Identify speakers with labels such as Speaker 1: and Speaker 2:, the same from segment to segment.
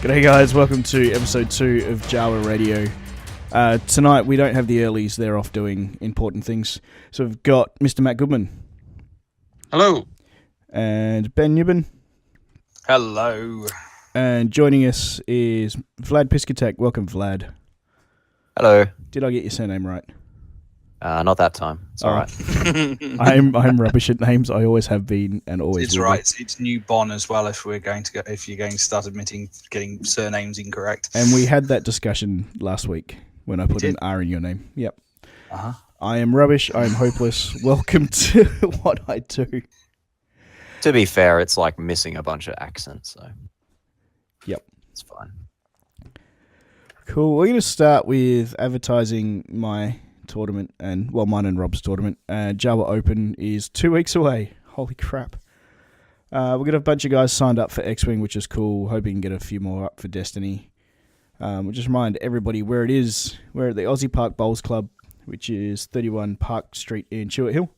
Speaker 1: G'day guys, welcome to episode 2 of JAWA Radio. Tonight we don't have the earlies, they're off doing important things. So we've got Mr. Matt Goodman.
Speaker 2: Hello.
Speaker 1: And Ben Newman.
Speaker 3: Hello.
Speaker 1: And joining us is Vlad Piskatek. Welcome, Vlad.
Speaker 4: Hello.
Speaker 1: Did I get your surname right?
Speaker 4: Not that time. It's all right.
Speaker 1: I'm rubbish at names. I always have been and always
Speaker 3: It's
Speaker 1: will
Speaker 3: right.
Speaker 1: be.
Speaker 3: It's new Bon as well. If you're going to start admitting getting surnames incorrect.
Speaker 1: And we had that discussion last week when I put an R in your name. Yep.
Speaker 3: Uh-huh.
Speaker 1: I am rubbish. I am hopeless. Welcome to what I do.
Speaker 4: To be fair, it's like missing a bunch of accents, so.
Speaker 1: Yep.
Speaker 4: It's fine.
Speaker 1: Cool. We're going to start with advertising my tournament, and well, mine and Rob's tournament. JAWA Open is 2 weeks away. Holy crap. We've got a bunch of guys signed up for X-Wing, which is cool. Hoping to get a few more up for Destiny. We'll just remind everybody where it is. We're at the Aussie Park Bowls Club, which is 31 Park Street in Chewett Hill.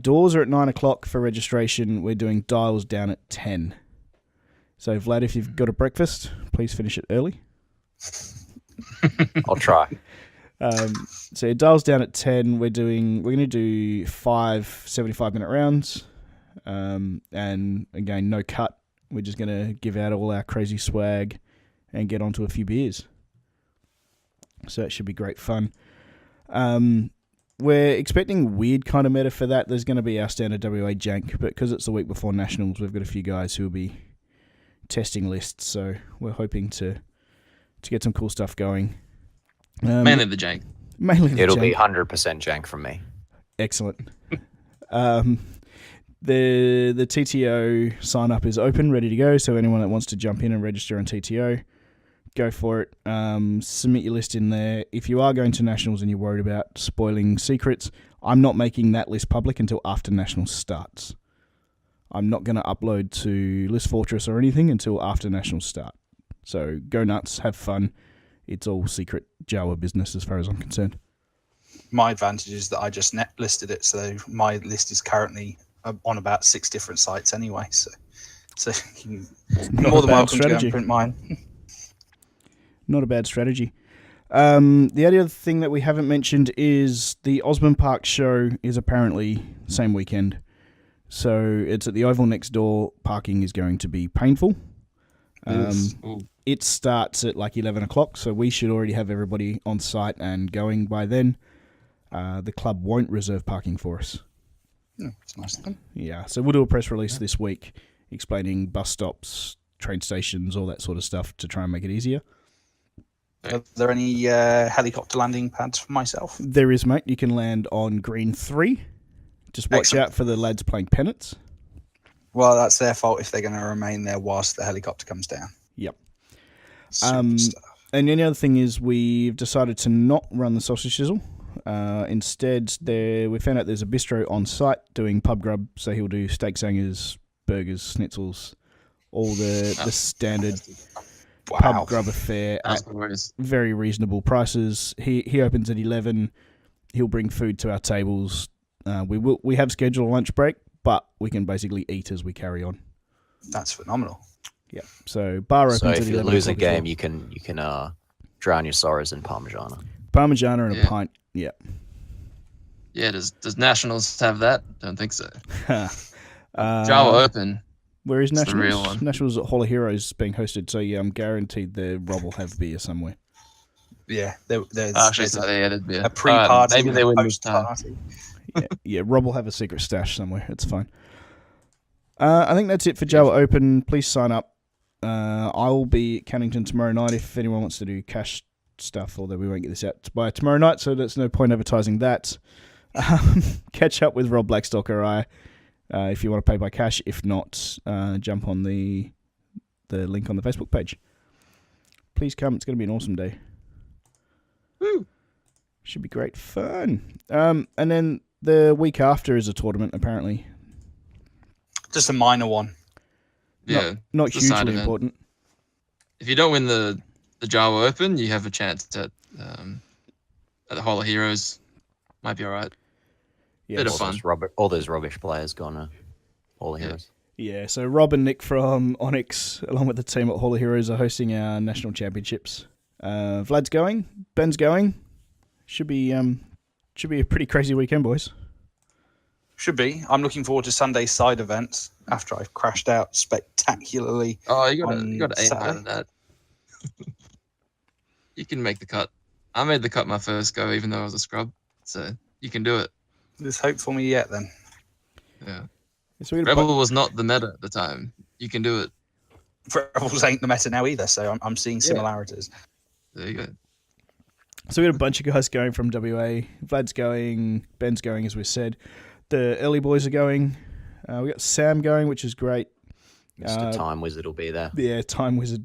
Speaker 1: Doors are at 9 o'clock for registration. We're doing dials down at 10. So, Vlad, if you've got a breakfast, please finish it early.
Speaker 4: I'll try.
Speaker 1: So it dials down at 10. We're going to do 5 75-minute rounds. And again, no cut. We're just going to give out all our crazy swag and get onto a few beers. So it should be great fun. We're expecting weird kind of meta for that. There's going to be our standard WA Jank, but because it's the week before Nationals, we've got a few guys who will be testing lists. So we're hoping to get some cool stuff going.
Speaker 2: Mainly the Jank.
Speaker 4: It'll be 100% Jank from me.
Speaker 1: Excellent. The TTO sign up is open, ready to go. So anyone that wants to jump in and register on TTO, go for it. Submit your list in there. If you are going to Nationals and you're worried about spoiling secrets, I'm not making that list public until after Nationals starts. I'm not going to upload to List Fortress or anything until after Nationals start. So go nuts, have fun. It's all secret JAWA business as far as I'm concerned.
Speaker 3: My advantage is that I just net listed it, so my list is currently on about 6 different sites anyway. So you're more than welcome to go and print mine.
Speaker 1: Not a bad strategy. The other thing that we haven't mentioned is the Osman Park show is apparently the same weekend. So it's at the Oval next door. Parking is going to be painful. It starts at like 11 o'clock, so we should already have everybody on site and going by then. The club won't reserve parking for us.
Speaker 3: It's nice of them.
Speaker 1: Yeah, so we'll do a press release this week explaining bus stops, train stations, all that sort of stuff to try and make it easier.
Speaker 3: Are there any helicopter landing pads for myself?
Speaker 1: There is, mate. You can land on Green 3. Just watch out for the lads playing pennants.
Speaker 3: Well, that's their fault if they're going to remain there whilst the helicopter comes down.
Speaker 1: Yep.
Speaker 3: Super stuff.
Speaker 1: And the other thing is we've decided to not run the sausage sizzle. Instead, we found out there's a bistro on site doing pub grub, so he'll do steak sangers, burgers, schnitzels, all the standard pub grub affair at very reasonable prices. He opens at 11. He'll bring food to our tables. We have scheduled a lunch break, but we can basically eat as we carry on.
Speaker 3: That's phenomenal.
Speaker 1: Yeah. So bar opens at 11.
Speaker 4: So if you lose a game, you can drown your sorrows in Parmigiana.
Speaker 1: Parmigiana and a pint. Yeah.
Speaker 2: Yeah. Does Nationals have that? Don't think so. JAWA Open.
Speaker 1: Where is Nationals?
Speaker 2: The real one.
Speaker 1: Nationals at Hall of Heroes being hosted. So yeah, I'm guaranteed the Rob will have beer somewhere.
Speaker 3: Yeah. There's
Speaker 2: there'd be
Speaker 3: a pre-party.
Speaker 2: Maybe they wouldn't
Speaker 3: post-party.
Speaker 1: Yeah, Rob will have a secret stash somewhere. It's fine. I think that's it for JAWA Open. Please sign up. I'll be at Cannington tomorrow night if anyone wants to do cash stuff, although we won't get this out by tomorrow night, so there's no point advertising that. Catch up with Rob Blackstock or I if you want to pay by cash. If not, jump on the link on the Facebook page. Please come. It's going to be an awesome day.
Speaker 2: Woo!
Speaker 1: Should be great fun. And then the week after is a tournament, apparently.
Speaker 3: Just a minor one.
Speaker 2: Yeah.
Speaker 1: Not hugely important.
Speaker 2: If you don't win the JAWA Open, you have a chance at the Hall of Heroes. Might be all right.
Speaker 1: Yeah,
Speaker 2: Bit of fun.
Speaker 4: All those rubbish players gone to Hall of Heroes.
Speaker 1: Yeah, so Rob and Nick from Onyx, along with the team at Hall of Heroes, are hosting our national championships. Vlad's going, Ben's going. Should be a pretty crazy weekend, boys.
Speaker 3: Should be. I'm looking forward to Sunday's side events after I've crashed out spectacularly.
Speaker 2: Oh, you gotta aim
Speaker 3: Saturday.
Speaker 2: higher than that. You can make the cut. I made the cut my first go, even though I was a scrub. So you can do it.
Speaker 3: There's hope for me yet, then.
Speaker 2: Yeah.
Speaker 1: So
Speaker 2: Rebel was not the meta at the time. You can do it.
Speaker 3: Rebels ain't the meta now either, so I'm seeing similarities.
Speaker 2: There you go.
Speaker 1: So we got a bunch of guys going from WA. Vlad's going, Ben's going, as we said. The early boys are going. We got Sam going, which is great.
Speaker 4: Mr. Time Wizard will be there.
Speaker 1: Yeah, Time Wizard.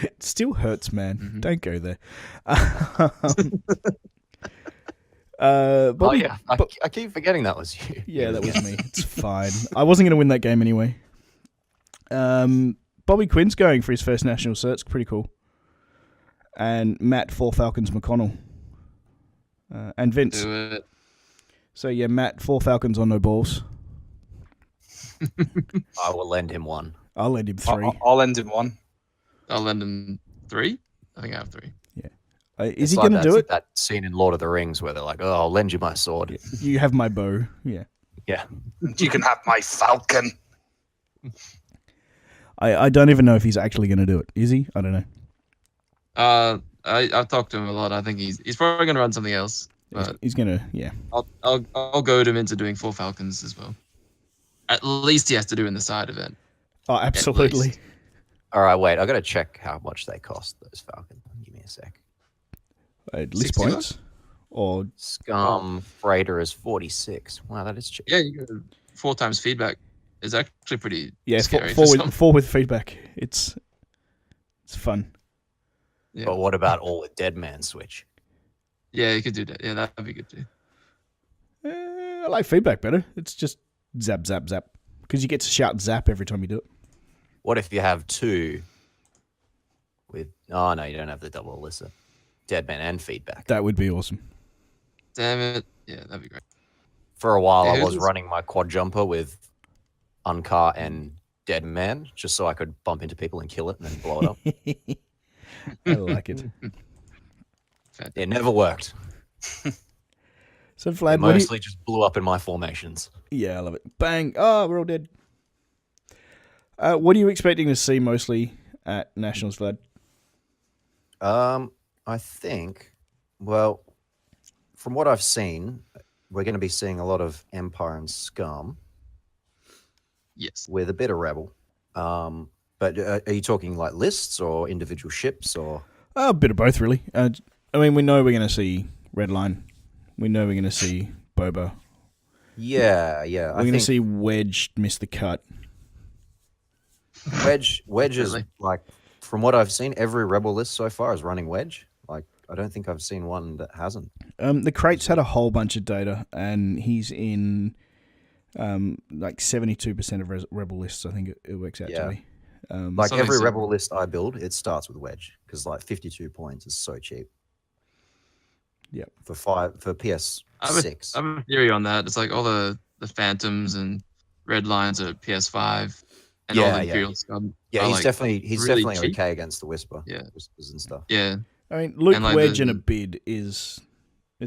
Speaker 1: It still hurts, man. Mm-hmm. Don't go there.
Speaker 4: Bobby, I keep forgetting that was you.
Speaker 1: Yeah, that was me. It's fine. I wasn't going to win that game anyway. Bobby Quinn's going for his first national, so that's pretty cool. And Matt, 4 Falcons McConnell. And Vince.
Speaker 2: Do it.
Speaker 1: So yeah, Matt, 4 Falcons on no balls.
Speaker 4: I will lend him 1.
Speaker 1: I'll lend him 3.
Speaker 3: I'll lend him 1.
Speaker 2: I'll lend him 3. I think I have 3.
Speaker 1: Yeah. Is he going to do it?
Speaker 4: That scene in Lord of the Rings where they're like, "Oh, I'll lend you my sword."
Speaker 1: You have my bow. Yeah.
Speaker 4: Yeah.
Speaker 3: You can have my falcon.
Speaker 1: I don't even know if he's actually going to do it. Is he? I don't know.
Speaker 2: I've talked to him a lot. I think he's probably going to run something else. But
Speaker 1: he's going to, yeah.
Speaker 2: I'll goad him into doing 4 Falcons as well. At least he has to do in the side event.
Speaker 1: Oh, absolutely.
Speaker 4: All right, wait. I got to check how much they cost, those Falcons. Give me a sec.
Speaker 1: List points? Or
Speaker 4: Scum Freighter is 46. Wow, that is cheap.
Speaker 2: Yeah, you go 4 times feedback. It's actually pretty scary.
Speaker 1: 4 with feedback. It's fun.
Speaker 2: Yeah.
Speaker 4: But what about all with Dead Man Switch?
Speaker 2: Yeah, you could do that. Yeah, that'd be good too.
Speaker 1: I like feedback better. It's just zap, zap, zap. Because you get to shout zap every time you do it.
Speaker 4: What if you have 2 with... Oh, no, you don't have the double Alyssa. Deadman and feedback.
Speaker 1: That would be awesome.
Speaker 2: Damn it. Yeah, that'd be great.
Speaker 4: For a while, I was running my quad jumper with Uncar and Dead Man, just so I could bump into people and kill it and then blow it up.
Speaker 1: I like it.
Speaker 4: It never worked.
Speaker 1: So Vlad,
Speaker 4: it mostly just blew up in my formations.
Speaker 1: Yeah, I love it. Bang! Oh, we're all dead. What are you expecting to see mostly at Nationals, Vlad?
Speaker 4: I think, well, from what I've seen, we're going to be seeing a lot of Empire and Scum.
Speaker 2: Yes.
Speaker 4: With a bit of Rebel. But are you talking like lists or individual ships or?
Speaker 1: A bit of both, really. I mean, we know we're going to see Redline. We know we're going to see Boba.
Speaker 4: Yeah.
Speaker 1: We're going to see Wedge miss the cut.
Speaker 4: Wedge is like, from what I've seen, every Rebel list so far is running Wedge. Like, I don't think I've seen one that hasn't.
Speaker 1: The crates had a whole bunch of data, and he's in like 72% of Rebel lists. I think it works out to be.
Speaker 4: Like every Rebel list I build, it starts with Wedge because like 52 points is so cheap.
Speaker 1: Yeah.
Speaker 4: For PS6.
Speaker 2: I have a theory on that. It's like all the Phantoms and Red Lines are PS5. And all the Imperial Scum.
Speaker 4: Yeah, he's definitely
Speaker 2: cheap.
Speaker 4: okay against the Whisper.
Speaker 2: Yeah.
Speaker 4: Whispers and stuff.
Speaker 2: Yeah.
Speaker 1: I mean, Luke Wedge in a bid it's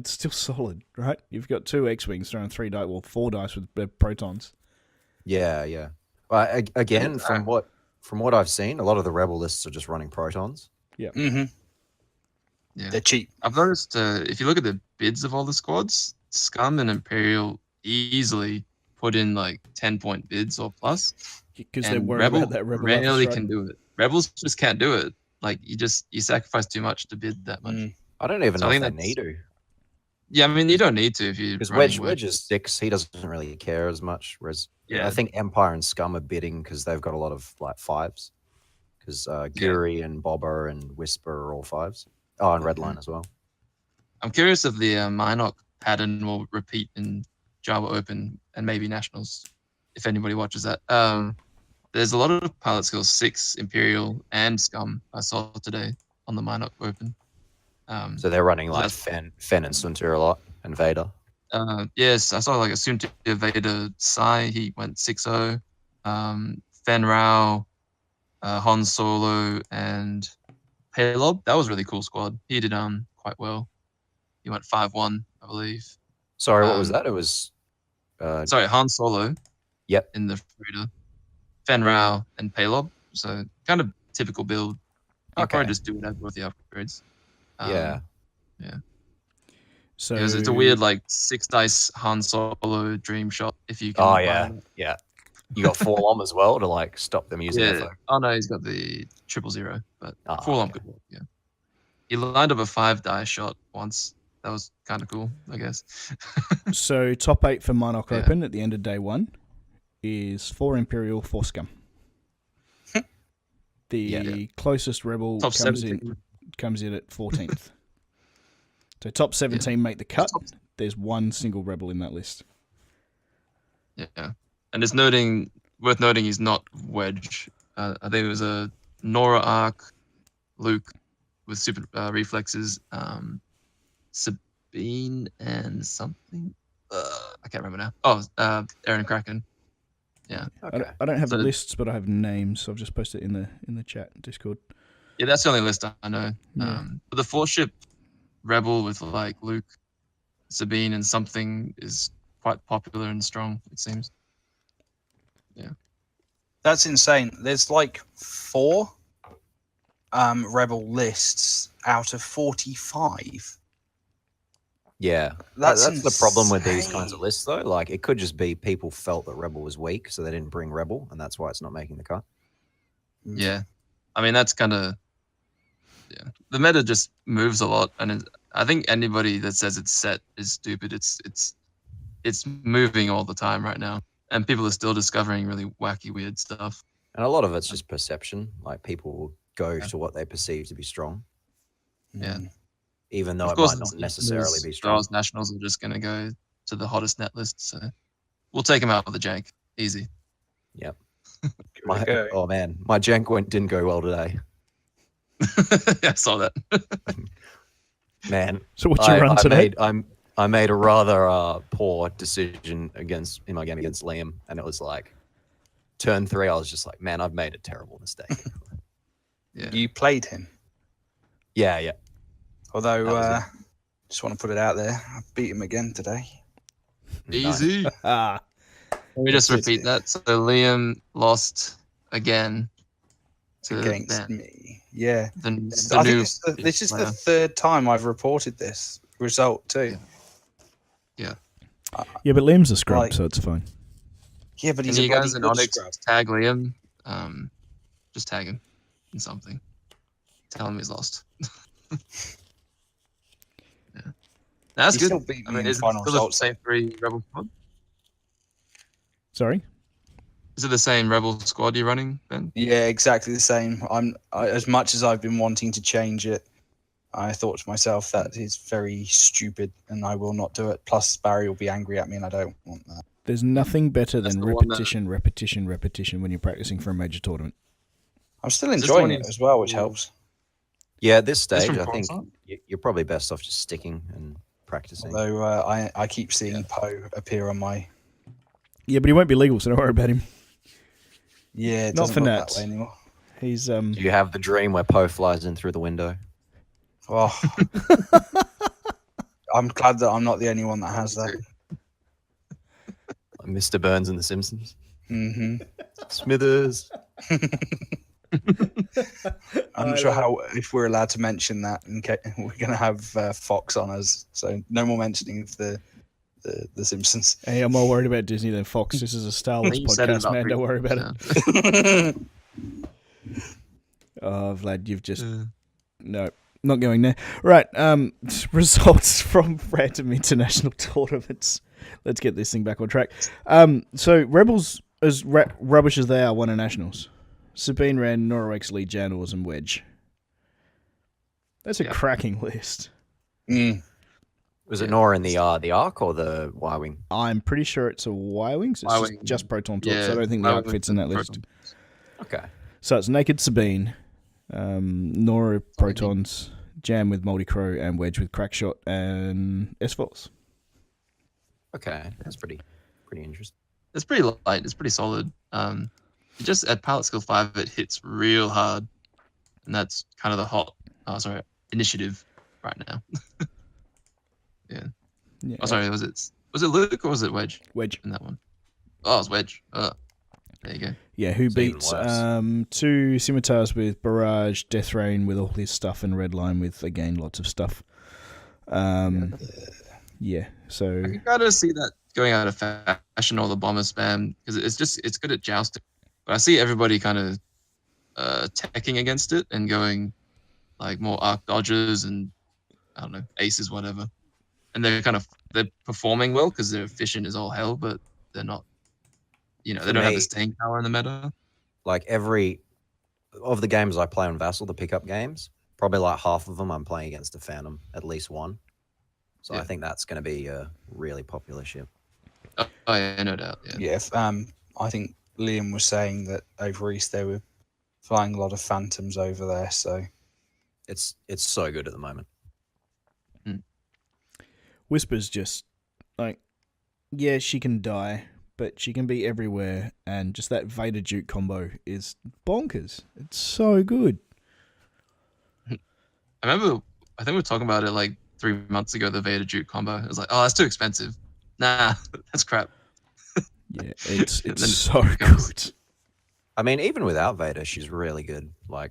Speaker 1: still solid, right? You've got 2 X-Wings throwing 4 dice with protons.
Speaker 4: Yeah. Well, again, from what I've seen, a lot of the Rebel lists are just running protons.
Speaker 1: Yeah.
Speaker 3: Mm-hmm.
Speaker 2: Yeah.
Speaker 3: They're cheap.
Speaker 2: I've noticed if you look at the bids of all the squads, Scum and Imperial easily put in like 10-point bids or plus.
Speaker 1: Because they're worried about that Rebel.
Speaker 2: Rarely can do it. Rebels just can't do it. Like you sacrifice too much to bid that much.
Speaker 4: I don't even know if they need to.
Speaker 2: Yeah, I mean you don't need to if you.
Speaker 4: Because Wedge is 6, he doesn't really care as much. Whereas I think Empire and Scum are bidding because they've got a lot of like 5s. Because Guri and Bobber and Whisper are all 5s. Oh, and Redline as well. I'm
Speaker 2: curious if the Minoc pattern will repeat in JAWA Open and maybe Nationals, if anybody watches that. There's a lot of pilot skills 6, Imperial, and Scum I saw today on the Minoc Open.
Speaker 4: So they're running like Fen and Suntir a lot, and Vader.
Speaker 2: Yes, I saw like a Suntir Vader Sai. He went 6-0. Fen Rao, Han Solo, and Paylob. That was a really cool squad. He did quite well. He went 5-1, I believe.
Speaker 4: Sorry, what was that? It was.
Speaker 2: Sorry, Han Solo.
Speaker 4: Yep.
Speaker 2: In the Frida, Fen Rao, and Paylob. So kind of typical build. You probably just do whatever with the upgrades.
Speaker 4: Yeah.
Speaker 1: So
Speaker 2: it's a weird 6 dice Han Solo dream shot if you can.
Speaker 4: Oh yeah. You got 4 LOM as well to stop them using
Speaker 2: it.
Speaker 4: FO.
Speaker 2: Oh no, he's got the 000, but 4 LOM could work. Yeah. He lined up a 5 dice shot once. That was kind of cool, I guess.
Speaker 1: So top 8 for Monarch Open at the end of day 1 is 4 Imperial, 4 Scum. The closest Rebel
Speaker 2: top
Speaker 1: comes in at 14th. So top 17 make the cut. There's 1 single Rebel in that list.
Speaker 2: Yeah, and it's worth noting he's not Wedge. I think it was a Nora Arc, Luke with super reflexes, Sabine and something. I can't remember now. Oh, Aaron Kraken. Yeah.
Speaker 4: Okay.
Speaker 1: I don't have lists, but I have names. So I've just posted it in the chat Discord.
Speaker 2: Yeah, that's the only list I know.
Speaker 1: Yeah.
Speaker 2: But the 4-ship Rebel with Luke, Sabine, and something is quite popular and strong. It seems. Yeah.
Speaker 3: That's insane. There's 4 Rebel lists out of 45.
Speaker 4: Yeah, that's the problem with these kinds of lists, though. It could just be people felt that Rebel was weak, so they didn't bring Rebel, and that's why it's not making the cut.
Speaker 2: Yeah, I mean that's kind of the meta just moves a lot, and I think anybody that says it's set is stupid. It's moving all the time right now, and people are still discovering really wacky, weird stuff.
Speaker 4: And a lot of it's just perception. People will go to what they perceive to be strong.
Speaker 2: Yeah.
Speaker 4: Even though it might not necessarily be strong.
Speaker 2: Jaws Nationals are just going to go to the hottest net list, so we'll take them out with the Jank. Easy.
Speaker 4: Yep. Oh, man. My Jank didn't go well today.
Speaker 2: Yeah, I saw that.
Speaker 4: Man.
Speaker 1: So what you run today?
Speaker 4: I made a rather poor decision in my game against Liam, and it was turn 3, I was just man, I've made a terrible mistake.
Speaker 2: Yeah.
Speaker 3: You played him?
Speaker 4: Yeah.
Speaker 3: Although, just want to put it out there, I beat him again today.
Speaker 2: Easy. Let me just repeat that. So Liam lost again
Speaker 3: against me. Yeah.
Speaker 2: I think
Speaker 3: this is the 3rd time I've reported this result too.
Speaker 2: Yeah.
Speaker 1: Yeah, but Liam's a scrub, so it's fine.
Speaker 3: Yeah, but he's
Speaker 2: you guys in Onyx tag Liam. Just tag him in something. Tell him he's lost. Yeah. That's good. I mean, is it still the same 3 Rebel squad?
Speaker 1: Sorry?
Speaker 2: Is it the same Rebel squad you're running, Ben?
Speaker 3: Yeah, exactly the same. As much as I've been wanting to change it, I thought to myself that is very stupid and I will not do it. Plus, Barry will be angry at me and I don't want that.
Speaker 1: There's nothing better than repetition when you're practicing for a major tournament.
Speaker 3: I'm still enjoying it as well, which helps.
Speaker 4: Yeah, at this stage, I think you're probably best off just sticking and practicing.
Speaker 3: Although I keep seeing Poe appear on my...
Speaker 1: Yeah, but he won't be legal, so don't worry about him.
Speaker 3: Yeah, it
Speaker 1: not
Speaker 3: doesn't
Speaker 1: for
Speaker 3: look
Speaker 1: Nats
Speaker 3: that way anymore.
Speaker 1: He's
Speaker 4: Do you have the dream where Poe flies in through the window?
Speaker 3: Oh, I'm glad that I'm not the only one that has that.
Speaker 4: Like Mr. Burns in The Simpsons.
Speaker 3: Mm-hmm.
Speaker 4: Smithers.
Speaker 3: I'm not sure if we're allowed to mention that. We're going to have Fox on us, so no more mentioning of the Simpsons.
Speaker 1: Hey, I'm more worried about Disney than Fox. This is a Star Wars podcast, man. Don't worry about it. Oh, Vlad, you've just... No, not going there. Right, results from random international tournaments. Let's get this thing back on track. So, Rebels, as rubbish as they are, won a Nationals. Sabine ran Norwex, Lee, Janors, and Wedge. That's a cracking list.
Speaker 3: Mm.
Speaker 4: Was it Nora in the Arc or the Y-Wing?
Speaker 1: I'm pretty sure it's a Y-Wing. So it's just Proton Torch, so I don't think the Arc fits in that list.
Speaker 4: Okay.
Speaker 1: So it's Naked Sabine, Nora Protons, Jam with Moldy Crow, and Wedge with Crackshot and S-Force.
Speaker 4: Okay, that's pretty interesting.
Speaker 2: it's pretty light. It's pretty solid. Just at Palette Skill 5, it hits real hard, and that's kind of the hot. Initiative right now. Yeah. Oh, sorry. Was it Luke or was it Wedge?
Speaker 1: Wedge
Speaker 2: in that one. Oh, it's Wedge. There you go.
Speaker 1: Yeah, who beats 2 Scimitars with Barrage, Death Rain with all his stuff, and Redline with, again, lots of stuff. Yeah, so...
Speaker 2: I can kind of see that going out of fashion, all the bomber spam, because it's good at jousting. But I see everybody kind of teching against it and going like more arc dodges and, I don't know, aces, whatever. And they're performing well because they're efficient as all hell, but they're not, they don't have the staying power in the meta.
Speaker 4: Like every of the games I play on Vassal, the pickup games, probably like half of them I'm playing against a Phantom, at least one. So I think that's going to be a really popular ship.
Speaker 2: Oh yeah, no doubt. Yeah.
Speaker 3: I think Liam was saying that over East they were flying a lot of Phantoms over there, so
Speaker 4: it's so good at the moment.
Speaker 1: Whisper's just like, yeah, she can die, but she can be everywhere, and just that Vader Duke combo is bonkers. It's so good.
Speaker 2: I think we were talking about it like 3 months ago, the Vader Duke combo. I was like, oh, that's too expensive. Nah, that's crap.
Speaker 1: Yeah, it's so good.
Speaker 4: I mean, even without Vader, she's really good. Like,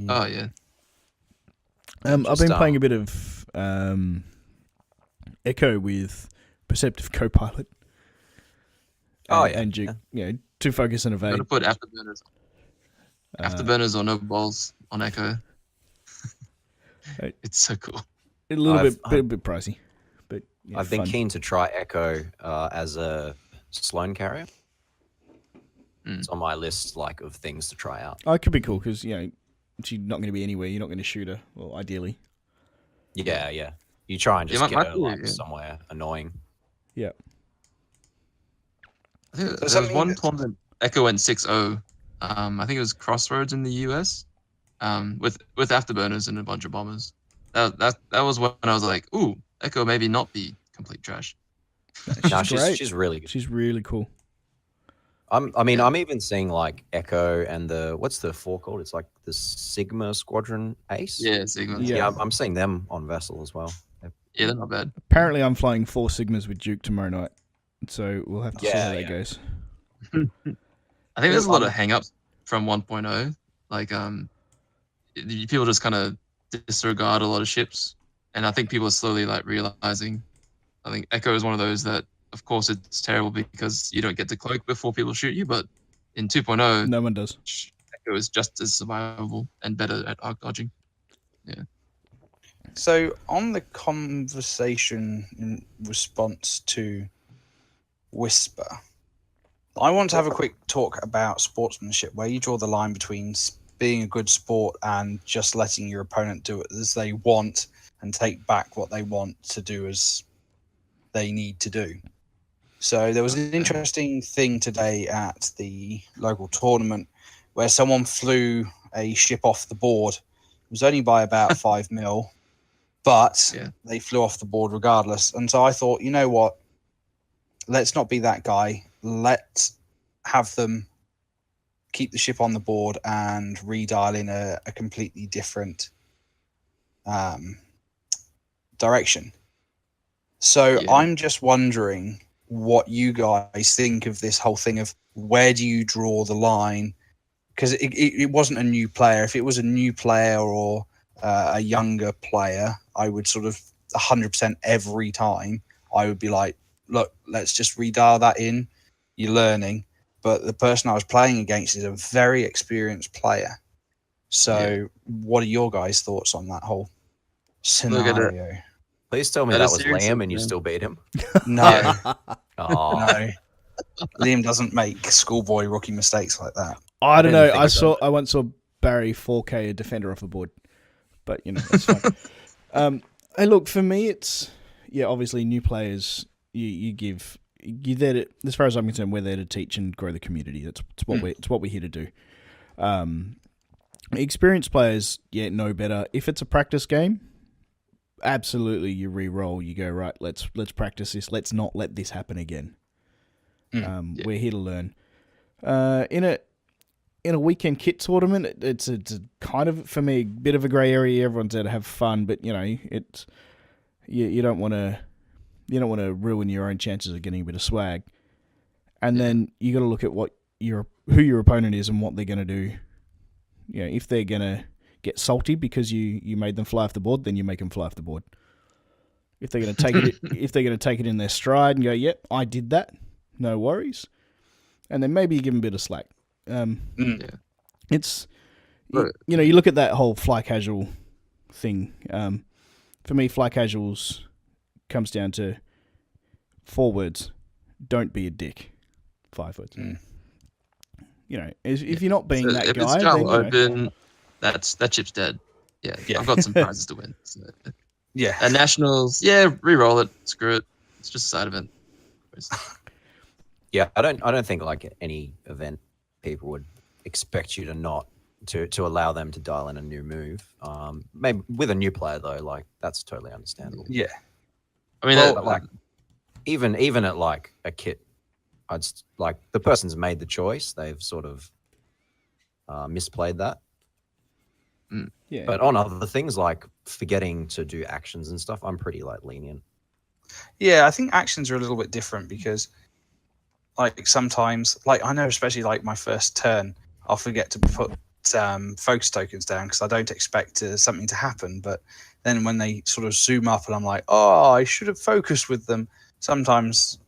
Speaker 2: oh yeah.
Speaker 1: I've been playing a bit of Echo with Perceptive Copilot. And Duke, to focus and evade.
Speaker 2: Got to put afterburners. Afterburners or no balls on Echo. It's so cool.
Speaker 1: A little bit pricey, but
Speaker 4: I've been keen to try Echo as a Sloan carrier. It's on my list, like, of things to try out.
Speaker 1: Oh, it could be cool because she's not going to be anywhere. You're not going to shoot her. Well, ideally.
Speaker 4: Yeah. You try and just get her somewhere annoying.
Speaker 1: Yeah.
Speaker 2: I think there was one tournament Echo went 6-0. I think it was Crossroads in the US. With afterburners and a bunch of bombers. That was when I was like, ooh, Echo maybe not be complete trash.
Speaker 4: She's really good.
Speaker 1: She's really cool.
Speaker 4: I'm even seeing like Echo and what's the 4 called? It's like the Sigma Squadron Ace.
Speaker 2: Yeah, Sigma.
Speaker 4: Yeah, I'm seeing them on Vessel as well.
Speaker 2: Yeah, they're not bad.
Speaker 1: Apparently, I'm flying 4 Sigmas with Duke tomorrow night, so we'll have to see how that goes.
Speaker 2: I think there's a lot of hang-ups from 1.0. Like, people just kind of disregard a lot of ships, and I think people are slowly like realizing. I think Echo is one of those that, of course, it's terrible because you don't get to cloak before people shoot you, but in 2.0,
Speaker 1: no one does.
Speaker 2: Echo is just as survivable and better at arc dodging. Yeah.
Speaker 3: So on the conversation in response to Whisper, I want to have a quick talk about sportsmanship, where you draw the line between being a good sport and just letting your opponent do it as they want and take back what they want to do as they need to do. So there was an interesting thing today at the local tournament where someone flew a ship off the board. It was only by about 5 mil, but they flew off the board regardless. And so I thought, you know what? Let's not be that guy. Let's have them keep the ship on the board and redial in a completely different direction. So I'm just wondering what you guys think of this whole thing of where do you draw the line? Because it wasn't a new player. If it was a new player or a younger player, I would sort of 100% every time, I would be like, look, let's just redial that in. You're learning. But the person I was playing against is a very experienced player. So what are your guys' thoughts on that whole scenario?
Speaker 4: Please tell me that was Liam and you still beat him.
Speaker 3: No. No. Liam doesn't make schoolboy rookie mistakes like that.
Speaker 1: I don't know. I once saw Barry 4K a defender off the board. But, that's fine. Hey, look, for me, it's... Yeah, obviously, new players, you're there to... As far as I'm concerned, we're there to teach and grow the community. It's what we're here to do. Experienced players, know better. If it's a practice game, absolutely, you re-roll. You go, right, let's practice this. Let's not let this happen again. We're here to learn. In a weekend kit tournament, it's a kind of, for me, a bit of a grey area. Everyone's there to have fun, but it's you don't want to ruin your own chances of getting a bit of swag. And then you got to look at who your opponent is and what they're going to do. If they're going to get salty because you made them fly off the board, then you make them fly off the board. If they're going to take it in their stride and go, "Yep, I did that, no worries," and then maybe you give them a bit of slack. It's you look at that whole fly casual thing. For me, fly casuals comes down to 4 words: don't be a dick. 5 words. If you're not being that
Speaker 2: if
Speaker 1: guy,
Speaker 2: it's JAWA
Speaker 1: then,
Speaker 2: Open, that chip's dead. Yeah, I've got some prizes to win. So.
Speaker 3: Yeah.
Speaker 2: And nationals, re-roll it. Screw it. It's just a side event.
Speaker 4: Yeah, I don't think like any event people would expect you to not to allow them to dial in a new move. Maybe with a new player though, like that's totally understandable.
Speaker 3: Yeah.
Speaker 2: I mean,
Speaker 4: but like even at like a kit, like the person's made the choice. They've sort of misplayed that.
Speaker 1: Yeah.
Speaker 4: But on other things like forgetting to do actions and stuff, I'm pretty like lenient.
Speaker 3: Yeah, I think actions are a little bit different because, like sometimes, like I know, especially like my first turn, I'll forget to put focus tokens down because I don't expect something to happen. But then when they sort of zoom up and I'm like, oh, I should have focused with them. Sometimes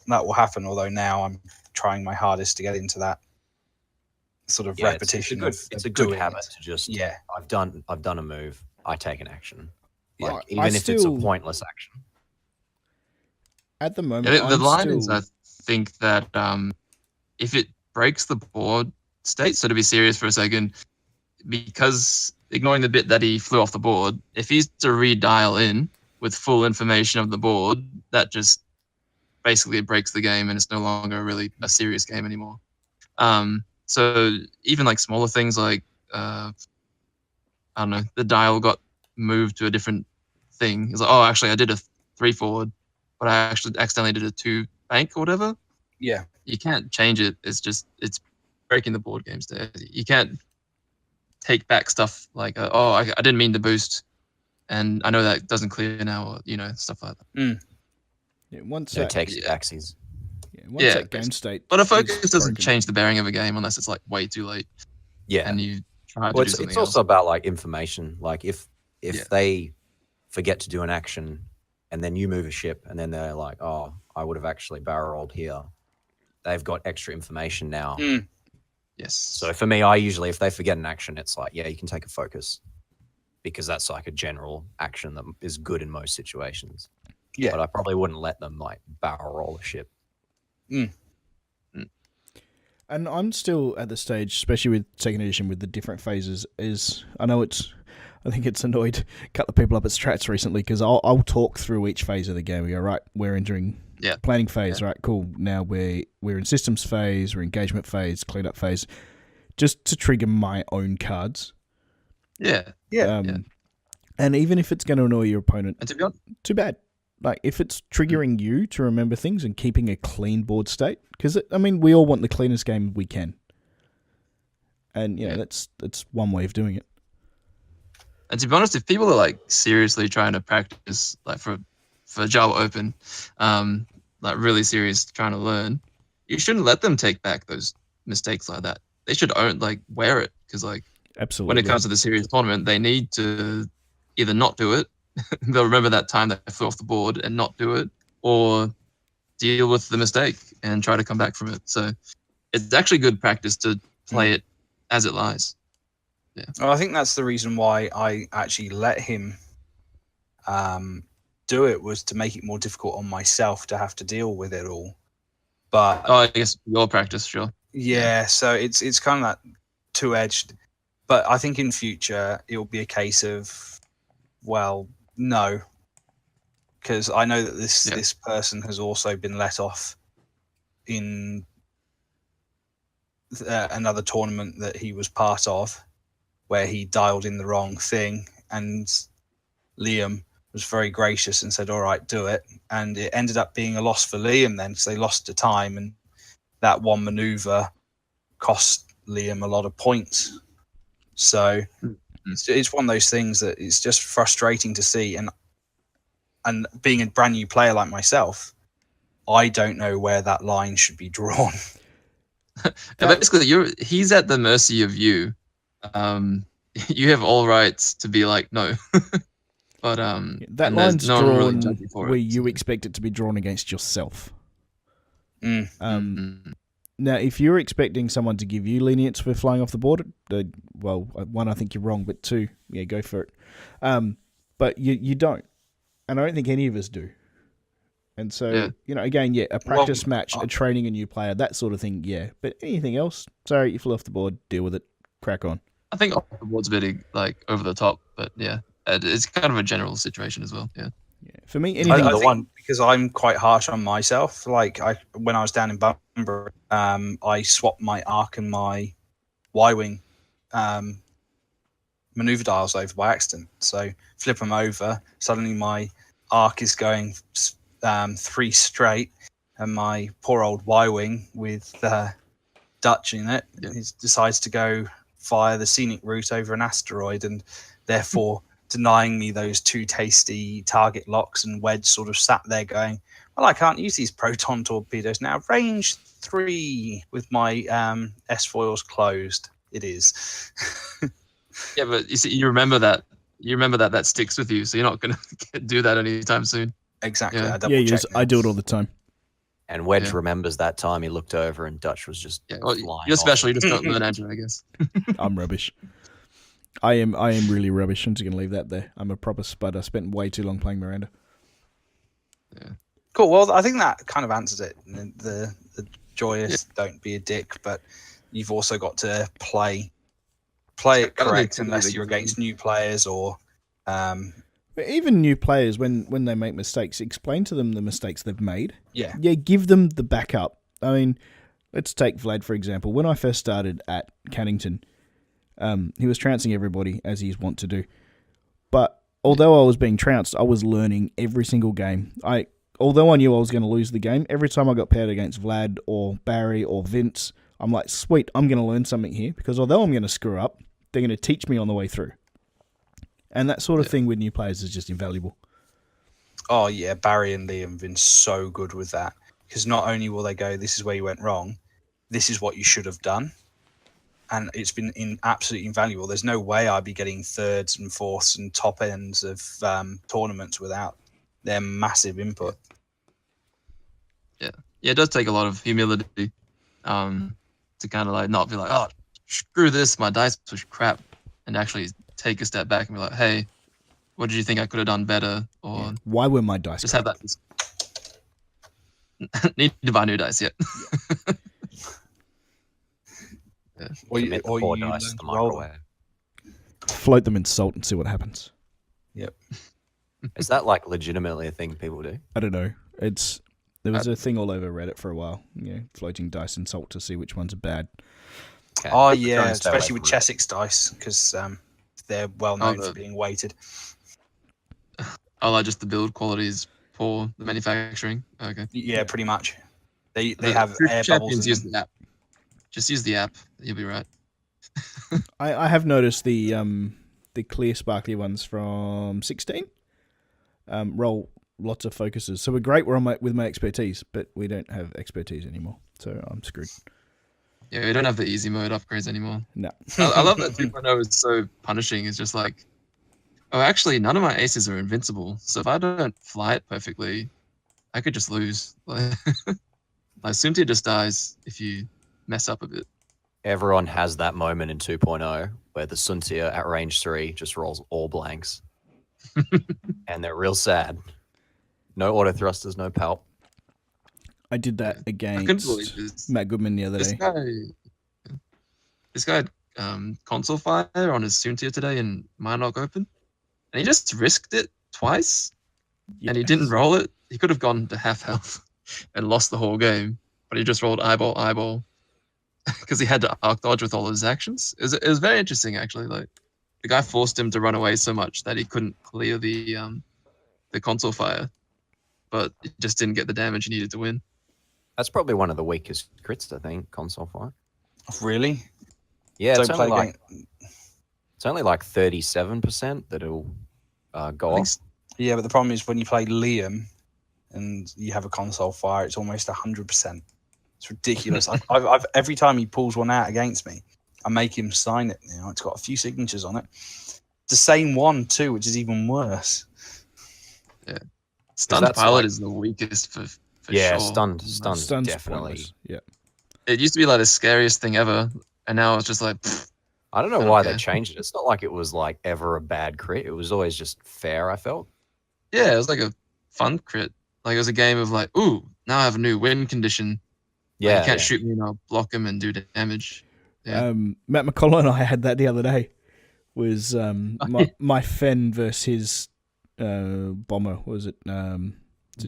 Speaker 3: that will happen. Although now I'm trying my hardest to get into that sort of repetition.
Speaker 4: It's a good habit to just.
Speaker 3: Yeah,
Speaker 4: I've done a move. I take an action.
Speaker 3: Yeah.
Speaker 4: Like, even if it's a pointless action.
Speaker 1: At the moment,
Speaker 2: the line is, I think that if it breaks the board state, so to be serious for a second, because ignoring the bit that he flew off the board, if he's to redial in with full information of the board, that just basically breaks the game and it's no longer really a serious game anymore. So even like smaller things like, I don't know, the dial got moved to a different thing. It's like, oh, actually I did a 3 forward, but I actually accidentally did a 2 bank or whatever.
Speaker 3: Yeah.
Speaker 2: You can't change it. It's breaking the board game state. You can't take back stuff like, I didn't mean to boost, and I know that doesn't clear now, or, stuff like that.
Speaker 1: Yeah, once
Speaker 4: it takes axes.
Speaker 1: Yeah, that game state.
Speaker 2: But a focus doesn't change the bearing of a game unless it's like way too late.
Speaker 4: Yeah.
Speaker 2: And you try to do something
Speaker 4: it's also about like information. Like if they forget to do an action and then you move a ship and then they're like, oh, I would have actually barrel rolled here. They've got extra information now.
Speaker 2: Yes.
Speaker 4: So for me, I usually, if they forget an action, it's like, yeah, you can take a focus because that's like a general action that is good in most situations.
Speaker 3: Yeah.
Speaker 4: But I probably wouldn't let them like barrel roll a ship.
Speaker 1: And I'm still at the stage, especially with second edition, with the different phases. I think it's annoyed a couple of people up at Strats recently because I'll talk through each phase of the game. We go, right, we're entering planning phase, right? Cool. Now we're in systems phase, we're engagement phase, cleanup phase, just to trigger my own cards.
Speaker 2: Yeah.
Speaker 1: And even if it's going to annoy your opponent,
Speaker 2: and to be honest,
Speaker 1: too bad. Like, if it's triggering you to remember things and keeping a clean board state, because, we all want the cleanest game we can. And, that's one way of doing it.
Speaker 2: And to be honest, if people are, like, seriously trying to practice, like, for JAWA Open, like, really serious trying to learn, you shouldn't let them take back those mistakes like that. They should wear it, because, like,
Speaker 1: absolutely,
Speaker 2: when it comes to the serious tournament, they need to either not do it, they'll remember that time they flew off the board and not do it, or deal with the mistake and try to come back from it. So it's actually good practice to play it as it lies. Yeah.
Speaker 3: Well, I think that's the reason why I actually let him do it, was to make it more difficult on myself to have to deal with it all. But
Speaker 2: I guess your practice, sure.
Speaker 3: Yeah, so it's kind of that two-edged. But I think in future it'll be a case of, well, no, because I know that this person has also been let off in another tournament that he was part of, where he dialed in the wrong thing, and Liam was very gracious and said, all right, do it. And it ended up being a loss for Liam then, because they lost to time, and that one maneuver cost Liam a lot of points. So it's one of those things that it's just frustrating to see. And being a brand new player like myself, I don't know where that line should be drawn.
Speaker 2: Basically, he's at the mercy of you. You have all rights to be like, no. But
Speaker 1: that line's
Speaker 2: no
Speaker 1: drawn
Speaker 2: really judging for
Speaker 1: where
Speaker 2: it,
Speaker 1: you
Speaker 2: so.
Speaker 1: expect it to be drawn against yourself.
Speaker 3: Mm.
Speaker 1: Now, if you're expecting someone to give you lenience for flying off the board, well, one, I think you're wrong, but two, yeah, go for it. But you don't. And I don't think any of us do. And so, again, a practice match, a training a new player, that sort of thing, yeah. But anything else, sorry, you flew off the board, deal with it, crack on.
Speaker 2: I think off the board's a bit like over the top, but yeah, it's kind of a general situation as well. Yeah.
Speaker 1: For me, anything.
Speaker 3: I think because I'm quite harsh on myself. Like when I was down in Bunbury, I swapped my arc and my Y-wing maneuver dials over by accident. So flip them over. Suddenly my arc is going 3 straight, and my poor old Y-wing with Dutch in it decides to go via the scenic route over an asteroid, and therefore denying me those 2 tasty target locks, and Wedge sort of sat there going, well, I can't use these proton torpedoes now. Range 3 with my S-foils closed. It is.
Speaker 2: Yeah, but you see, you remember that sticks with you, so you're not going to do that anytime soon.
Speaker 3: Exactly.
Speaker 2: Yeah.
Speaker 1: I do it all the time.
Speaker 4: And Wedge remembers that time he looked over and Dutch was just flying
Speaker 2: you're special.
Speaker 4: off.
Speaker 2: You just don't learn Andrew, I guess.
Speaker 1: I'm rubbish. I am really rubbish. I'm just going to leave that there. I'm a proper spud. I spent way too long playing Miranda.
Speaker 3: Yeah. Cool. Well, I think that kind of answers it. The joyous, don't be a dick, but you've also got to play it correct unless you're against new players or...
Speaker 1: But even new players, when they make mistakes, explain to them the mistakes they've made.
Speaker 3: Yeah.
Speaker 1: Yeah, give them the backup. I mean, let's take Vlad, for example. When I first started at Cannington, he was trouncing everybody, as he's wont to do. But although I was being trounced, I was learning every single game. Although I knew I was going to lose the game, every time I got paired against Vlad or Barry or Vince, I'm like, sweet, I'm going to learn something here. Because although I'm going to screw up, they're going to teach me on the way through. And that sort of thing with new players is just invaluable.
Speaker 3: Oh, yeah, Barry and Liam have been so good with that. Because not only will they go, this is where you went wrong, this is what you should have done. And it's been absolutely invaluable. There's no way I'd be getting thirds and fourths and top ends of tournaments without their massive input.
Speaker 2: Yeah, it does take a lot of humility to kind of like not be like, oh, screw this, my dice was crap, and actually take a step back and be like, hey, what did you think I could have done better? Or
Speaker 1: why were my dice
Speaker 2: just crap? Have that. Need to buy new dice yet.
Speaker 4: Yeah. Or you dice the microwave.
Speaker 1: Float them in salt and see what happens.
Speaker 3: Yep.
Speaker 4: Is that like legitimately a thing people do?
Speaker 1: I don't know. There was a thing all over Reddit for a while. Floating dice in salt to see which ones are bad.
Speaker 3: Okay. Oh yeah, especially with Chessex dice because they're well known for being weighted.
Speaker 2: Oh, like just the build quality is poor. The manufacturing. Okay.
Speaker 3: Yeah, pretty much. They have air bubbles.
Speaker 2: Use the app. Just use the app. You'll be right.
Speaker 1: I have noticed the clear sparkly ones from 16 roll lots of focuses. So we're great. We're on with my expertise, but we don't have expertise anymore. So I'm screwed.
Speaker 2: Yeah, we don't have the easy mode upgrades anymore.
Speaker 1: No.
Speaker 2: I love that 3.0 is so punishing. It's just like, oh, actually, none of my aces are invincible. So if I don't fly it perfectly, I could just lose. Like Suntia just dies if you mess up a bit.
Speaker 4: Everyone has that moment in 2.0 where the Suntia at range 3 just rolls all blanks. And they're real sad. No auto thrusters, no palp.
Speaker 1: I did that against Matt Goodman the other day.
Speaker 2: This guy had console fire on his Suntia today in JAWA Open, and he just risked it twice, and he didn't roll it. He could have gone to half health and lost the whole game, but he just rolled eyeball because he had to arc dodge with all his actions. It was very interesting actually. Like the guy forced him to run away so much that he couldn't clear the the console fire, but it just didn't get the damage you needed to win.
Speaker 4: That's probably one of the weakest crits, I think, console fire.
Speaker 3: Really?
Speaker 4: Yeah,
Speaker 3: Don't
Speaker 4: it's only like 37% that it'll go off.
Speaker 3: Yeah, but the problem is when you play Liam and you have a console fire, it's almost 100%. It's ridiculous. I've every time he pulls one out against me, I make him sign it. You know, it's got a few signatures on it. The same one too, which is even worse.
Speaker 2: Yeah, stunned pilot is the weakest for
Speaker 4: yeah,
Speaker 2: sure.
Speaker 4: stunned definitely.
Speaker 1: Yeah,
Speaker 2: it used to be like the scariest thing ever, and now it's just like.
Speaker 4: I don't know why they changed it. It's not like it was like ever a bad crit. It was always just fair, I felt.
Speaker 2: Yeah, it was like a fun crit. Like it was a game of like, ooh, now I have a new win condition.
Speaker 4: Yeah,
Speaker 2: like, you can't shoot me and I'll block him and do damage. Yeah.
Speaker 1: Matt McCullough and I had that the other day. Was my Fen versus his bomber? Was it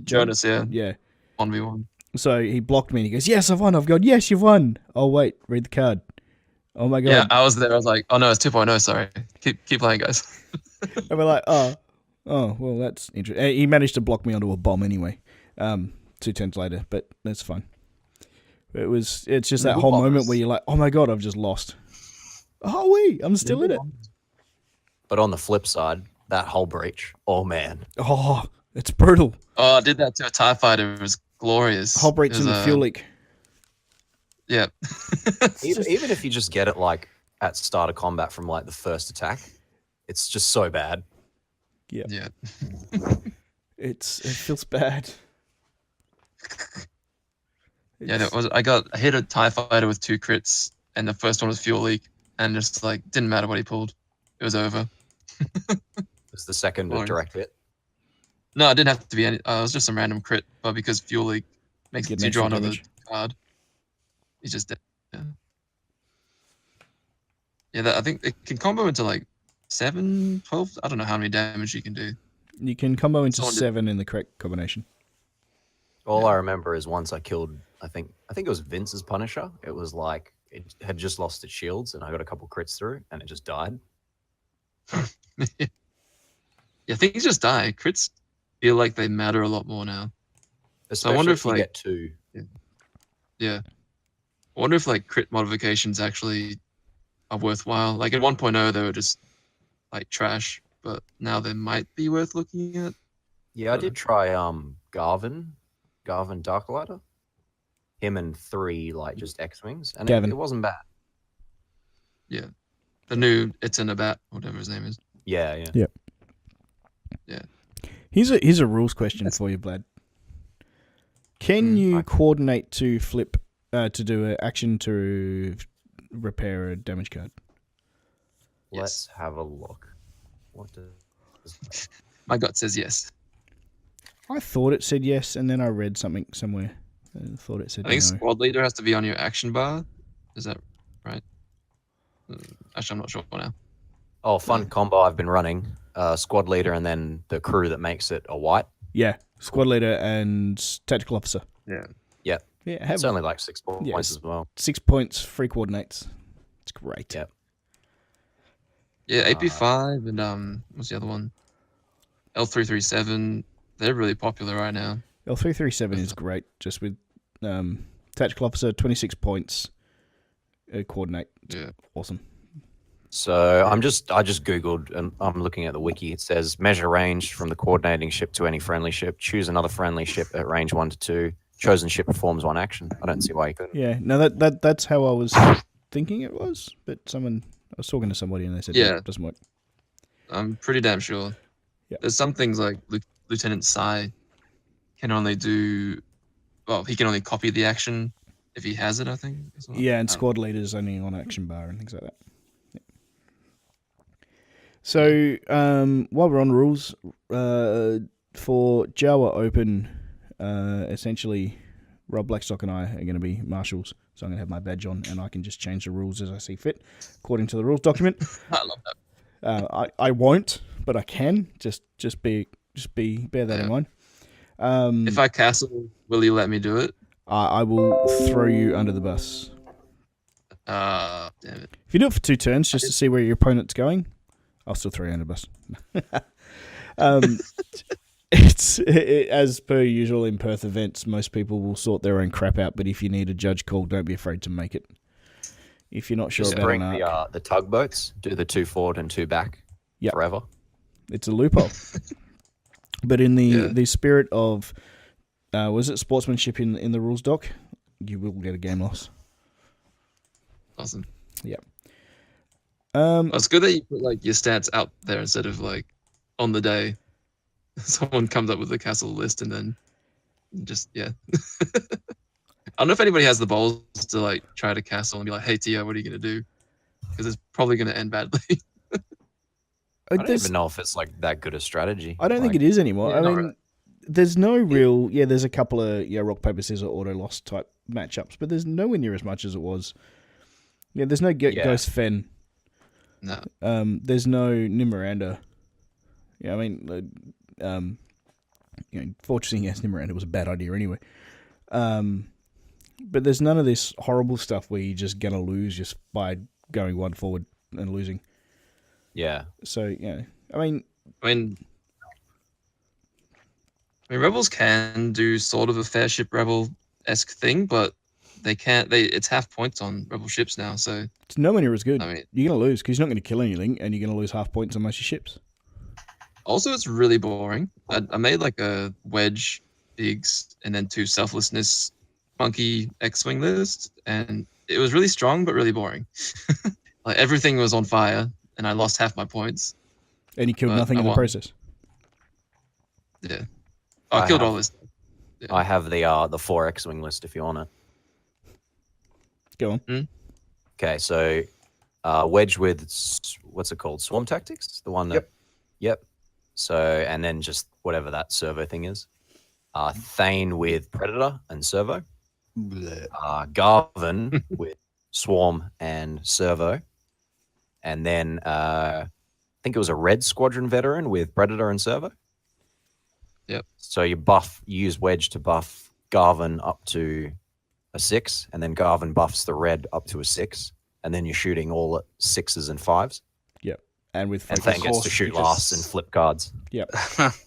Speaker 2: Jonas? Yeah.
Speaker 1: Yeah.
Speaker 2: 1v1.
Speaker 1: So he blocked me and he goes, "Yes, I've won." I've gone, "Yes, you've won." Oh wait, read the card. Oh my god.
Speaker 2: Yeah, I was there. I was like, "Oh no, it's 2.0. Sorry, keep playing, guys."
Speaker 1: And we're like, "Oh, well, that's interesting." He managed to block me onto a bomb anyway. 2 turns later, but that's fine. It's just that whole moment where you're like, "Oh my god, I've just lost." Oh, I'm still in it.
Speaker 4: But on the flip side, that whole breach, oh man.
Speaker 1: Oh, it's brutal.
Speaker 2: Oh, I did that to a TIE fighter. It was glorious.
Speaker 1: Whole breach in the fuel leak.
Speaker 2: Yeah.
Speaker 4: even if you just get it like at start of combat from like the first attack, it's just so bad.
Speaker 1: Yeah.
Speaker 2: Yeah.
Speaker 1: It feels bad.
Speaker 2: Yeah, I hit a TIE fighter with 2 crits, and the first one was fuel leak, and just like didn't matter what he pulled, it was over.
Speaker 4: It's the second direct hit.
Speaker 2: No, it didn't have to be any. It was just some random crit, but because fuel leak makes it draw another card, he's just dead. Yeah. Yeah, I think it can combo into like 7, 12. I don't know how many damage you can do.
Speaker 1: You can combo into 7 in the correct combination.
Speaker 4: All I remember is once I killed, I think it was Vince's Punisher. It was like it had just lost its shields, and I got a couple crits through, and it just died.
Speaker 2: Yeah, things just die. Crits feel like they matter a lot more now.
Speaker 4: So I wonder if you get 2.
Speaker 2: Yeah. I wonder if like crit modifications actually are worthwhile. Like at 1.0 they were just like trash, but now they might be worth looking at.
Speaker 4: Yeah, I did try Garvin Darklighter. Him and 3 like just X-Wings, and it wasn't bad.
Speaker 2: Yeah. The new It's in a Bat, whatever his name is.
Speaker 4: Yeah.
Speaker 1: Yep.
Speaker 2: Yeah.
Speaker 1: Here's a rules question for you, Blad. Can you coordinate to flip to do an action to repair a damage card?
Speaker 4: Let's have a look. What does
Speaker 2: My gut says yes.
Speaker 1: I thought it said yes, and then I read something somewhere. I thought it said
Speaker 2: I think
Speaker 1: no.
Speaker 2: squad leader has to be on your action bar. Is that right? Actually, I'm not sure now.
Speaker 4: Oh, fun combo I've been running. Squad leader and then the crew that makes it a white.
Speaker 1: Yeah, squad leader and tactical officer.
Speaker 2: Yeah.
Speaker 4: Yeah.
Speaker 1: Yeah,
Speaker 4: It's only like 6 points as well.
Speaker 1: 6 points, free coordinates. It's great.
Speaker 4: Yep.
Speaker 2: Yeah, AP5 and what's the other one? L337. They're really popular right now.
Speaker 1: L337 is great, just with tactical officer, 26 points, coordinate.
Speaker 2: Yeah.
Speaker 1: Awesome.
Speaker 4: So I just Googled and I'm looking at the wiki. It says measure range from the coordinating ship to any friendly ship. Choose another friendly ship at range 1 to 2. Chosen ship performs 1 action. I don't see why you couldn't.
Speaker 1: Yeah, no, that's how I was thinking it was, but I was talking to somebody and they said,
Speaker 2: Yeah.
Speaker 1: it doesn't work.
Speaker 2: I'm pretty damn sure.
Speaker 1: Yeah.
Speaker 2: There's some things like Lieutenant Sai can only do. Well, he can only copy the action if he has it, I think.
Speaker 1: Yeah, and squad leaders only on action bar and things like that. Yeah. So, while we're on rules, for JAWA Open, essentially, Rob Blackstock and I are going to be marshals, so I'm going to have my badge on, and I can just change the rules as I see fit, according to the rules document.
Speaker 2: I love that.
Speaker 1: I won't, but I can. Just bear that in mind.
Speaker 2: If I castle, will you let me do it?
Speaker 1: I will throw you under the bus.
Speaker 2: Damn it.
Speaker 1: If you do it for 2 turns, just to see where your opponent's going, I'll still throw you under the bus. as per usual in Perth events, most people will sort their own crap out, but if you need a judge call, don't be afraid to make it. If you're not sure
Speaker 4: Just
Speaker 1: about
Speaker 4: bring
Speaker 1: an arc,
Speaker 4: the tugboats, do the 2 forward and 2 back forever.
Speaker 1: it's a loophole. But in the spirit of, was it sportsmanship in the rules doc? You will get a game loss.
Speaker 2: Awesome.
Speaker 1: Yeah.
Speaker 2: It's good that you put like your stats out there instead of like on the day. Someone comes up with a castle list and then just I don't know if anybody has the balls to like try to castle and be like, "Hey Tia, what are you gonna do?" Because it's probably gonna end badly.
Speaker 4: I don't even know if it's like that good a strategy.
Speaker 1: I don't think it is anymore.
Speaker 2: Yeah,
Speaker 1: I mean,
Speaker 2: right.
Speaker 1: there's no real. Yeah, there's a couple of rock paper scissors auto loss type matchups, but there's nowhere near as much as it was. Yeah, there's no Ghost Fen.
Speaker 2: No.
Speaker 1: There's no Nimmiranda. Yeah, I mean, fortressing Nimmiranda was a bad idea anyway. But there's none of this horrible stuff where you're just gonna lose just by going one forward and losing.
Speaker 4: Yeah.
Speaker 1: So I mean,
Speaker 2: Rebels can do sort of a fair ship rebel-esque thing, but they can't. It's half points on rebel ships now, so
Speaker 1: it's nowhere near as good.
Speaker 2: I mean,
Speaker 1: you're gonna lose because you're not gonna kill anything, and you're gonna lose half points on most of your ships.
Speaker 2: also it's really boring. I made like a wedge, bigs, and then 2 selflessness monkey X-wing list, and it was really strong but really boring. Like everything was on fire, and I lost half my points.
Speaker 1: And you killed nothing in the process.
Speaker 2: Yeah, I killed all this. Yeah.
Speaker 4: I have the 4 X-wing list if you want it.
Speaker 1: Go on.
Speaker 4: Okay, so wedge with what's it called? Swarm tactics, the one that. Yep. So and then just whatever that servo thing is. Thane with predator and servo. Garvin with swarm and servo, and then I think it was a red squadron veteran with predator and servo.
Speaker 2: Yep.
Speaker 4: So you use wedge to buff Garvin up to a 6, and then Garvin buffs the red up to a 6, and then you're shooting all at 6s and 5s.
Speaker 1: Yep. And with
Speaker 4: Thane gets to shoot last and flip cards.
Speaker 1: Yep.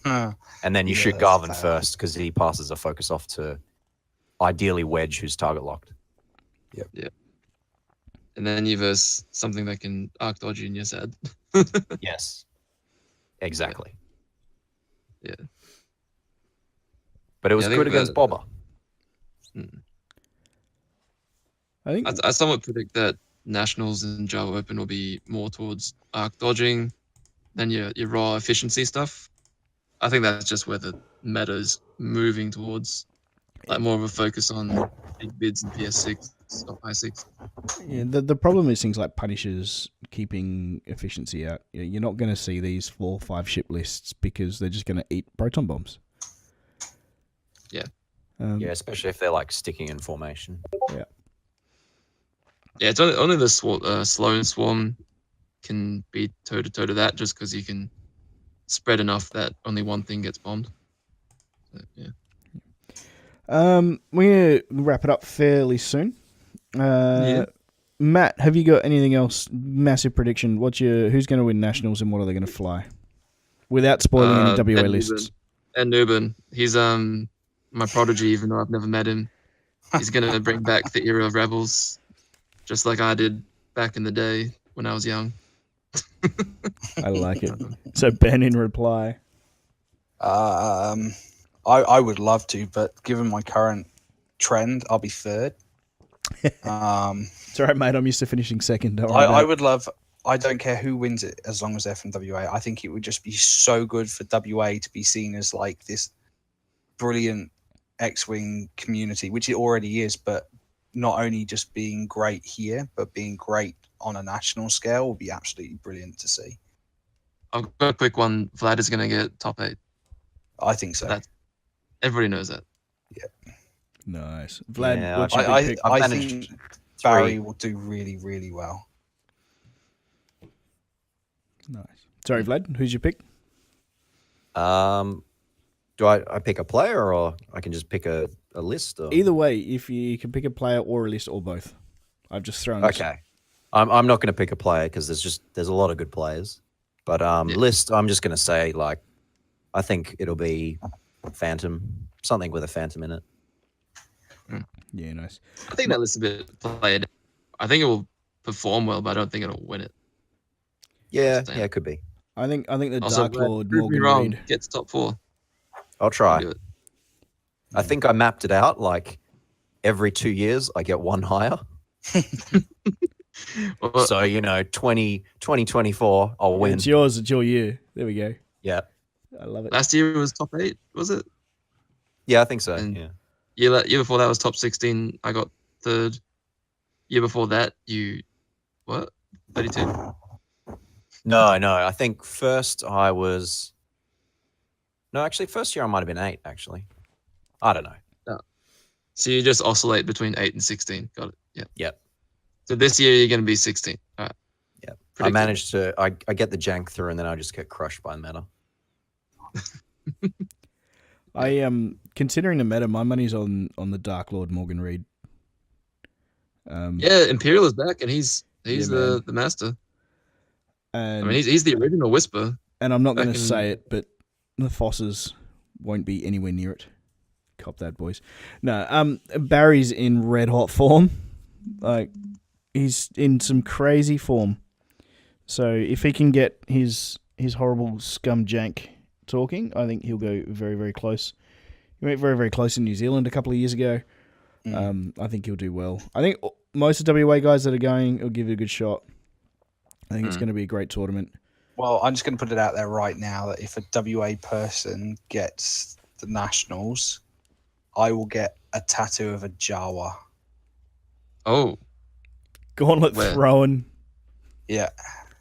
Speaker 4: And then you shoot Garvin first because he passes a focus off to ideally wedge, who's target locked.
Speaker 2: Yep. And then you verse something that can arc dodge in your head.
Speaker 4: Yes. Exactly.
Speaker 2: Yeah.
Speaker 4: But it was good against Bobber.
Speaker 1: I think
Speaker 2: I somewhat predict that Nationals and JAWA Open will be more towards arc dodging than your raw efficiency stuff. I think that's just where the meta is moving towards, like more of a focus on big bids and PS6 or I6.
Speaker 1: Yeah, the problem is things like Punishers keeping efficiency out. You're not going to see these 4 or 5 ship lists because they're just going to eat proton bombs.
Speaker 2: Yeah.
Speaker 4: Yeah, especially if they're like sticking in formation.
Speaker 1: Yeah.
Speaker 2: Yeah, it's only the Sloan Swarm can be toe-to-toe to that just because you can spread enough that only one thing gets bombed. So, yeah.
Speaker 1: We're going to wrap it up fairly soon. Matt, have you got anything else? Massive prediction. Who's going to win Nationals and what are they going to fly? Without spoiling any WA lists.
Speaker 2: And Nubin. He's my prodigy, even though I've never met him. He's going to bring back the era of Rebels, just like I did back in the day when I was young.
Speaker 1: I like it. So Ben, in reply.
Speaker 3: I would love to, but given my current trend, I'll be third.
Speaker 1: It's all right, mate. I'm used to finishing second. Don't worry
Speaker 3: I would love. I don't care who wins it as long as they're from WA. I think it would just be so good for WA to be seen as like this brilliant X-Wing community, which it already is, but not only just being great here, but being great on a national scale would be absolutely brilliant to see.
Speaker 2: I've got a quick one. Vlad is going to get top 8.
Speaker 3: I think so.
Speaker 2: Everybody knows that.
Speaker 3: Yeah.
Speaker 1: Nice. Vlad,
Speaker 4: Yeah,
Speaker 1: what's your big pick?
Speaker 3: I think Barry will do really, really well.
Speaker 1: Nice. Sorry, Vlad, who's your pick?
Speaker 4: Do I pick a player or I can just pick a list? Or?
Speaker 1: Either way, if you can pick a player or a list or both. I've just thrown this.
Speaker 4: Okay. I'm not going to pick a player because there's a lot of good players. But list, I'm just going to say like I think it'll be Phantom, something with a Phantom in it.
Speaker 1: Yeah, nice.
Speaker 2: I think that list a bit played. I think it will perform well, but I don't think it'll win it.
Speaker 4: Yeah, it could be.
Speaker 1: I think the
Speaker 2: Also,
Speaker 1: Dark Lord
Speaker 2: prove me
Speaker 1: Morgan
Speaker 2: wrong.
Speaker 1: Reed.
Speaker 2: Gets top 4.
Speaker 4: I'll try.
Speaker 2: Do it.
Speaker 4: I think I mapped it out. Like every 2 years, I get one higher.
Speaker 2: Well,
Speaker 4: So 2024, I'll win.
Speaker 1: It's yours. It's your year. There we go.
Speaker 4: Yeah,
Speaker 1: I love it.
Speaker 2: last year it was top 8, was it?
Speaker 4: yeah, I think so.
Speaker 2: And-
Speaker 4: Yeah.
Speaker 2: Year before that was top 16. I got 3rd. Year before that, you what? 32.
Speaker 4: No. I think first I was. No, actually, first year I might have been 8. Actually, I don't know.
Speaker 2: So you just oscillate between 8 and 16. Got it. Yeah.
Speaker 4: Yep.
Speaker 2: So this year you're going to be 16. All right.
Speaker 4: Yeah,
Speaker 2: Pretty
Speaker 4: I managed to. I get the jank through, and then I just get crushed by meta.
Speaker 1: I am considering the meta. My money's on the Dark Lord Morgan Reed.
Speaker 2: Yeah, Imperial is back, and he's
Speaker 1: Yeah,
Speaker 2: the master.
Speaker 1: And,
Speaker 2: I mean, he's the original Whisper.
Speaker 1: and I'm not going
Speaker 2: back
Speaker 1: to
Speaker 2: in-
Speaker 1: say it, but the Fosses won't be anywhere near it. Cop that, boys. No, Barry's in red hot form. Like, he's in some crazy form. So if he can get his horrible scum jank talking, I think he'll go very, very close. He went very, very close in New Zealand a couple of years ago. I think he'll do well. I think most of the WA guys that are going will give it a good shot. I think it's going to be a great tournament.
Speaker 3: Well, I'm just going to put it out there right now that if a WA person gets the Nationals, I will get a tattoo of a JAWA.
Speaker 2: Oh,
Speaker 1: Gauntlet
Speaker 2: Where?
Speaker 1: throwing.
Speaker 3: Yeah.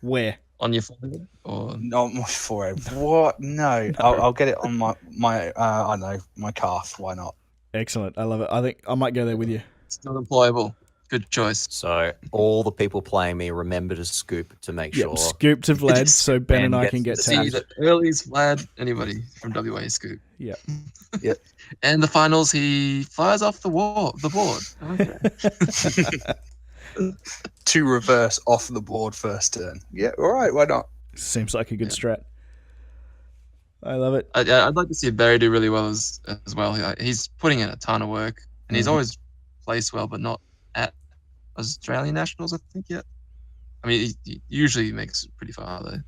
Speaker 1: Where?
Speaker 2: on your forehead? Or
Speaker 3: Not my forehead. What? No. I'll get it on my I don't know, my calf. Why not?
Speaker 1: Excellent. I love it. I think I might go there with you.
Speaker 2: still employable. Good choice.
Speaker 4: So all the people playing me remember to scoop to make sure.
Speaker 1: Scoop to Vlad so Ben and I
Speaker 4: Ben
Speaker 1: can get
Speaker 4: gets
Speaker 2: See
Speaker 1: tagged.
Speaker 2: the earliest Vlad, anybody from WA scoop.
Speaker 1: Yeah.
Speaker 2: And the finals, he flies off the board. Okay.
Speaker 3: To reverse off the board first turn. Yeah, all right, why not?
Speaker 1: Seems like a good strat. I love it.
Speaker 2: I'd like to see Barry do really well as well. He's putting in a ton of work, and he's always placed well, but not at Australian Nationals, I think, yet. I mean, he usually makes it pretty far, though.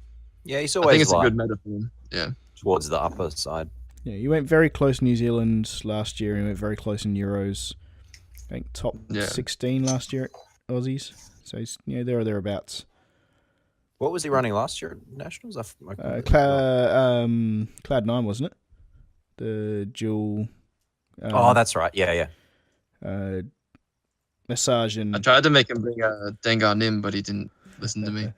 Speaker 4: Yeah, he's
Speaker 2: I think
Speaker 4: always
Speaker 2: it's a
Speaker 4: like
Speaker 2: good meta for him. Yeah.
Speaker 4: towards the upper side.
Speaker 1: Yeah, you went very close New Zealand last year. You went very close in Euros. I think top 16 last year at Aussies. So he's there or thereabouts.
Speaker 4: What was he running last year at Nationals?
Speaker 1: Cloud9, wasn't it? The dual.
Speaker 4: Oh, that's right. Yeah.
Speaker 1: Massage and.
Speaker 2: I tried to make him bring Dengar Nim, but he didn't listen to me.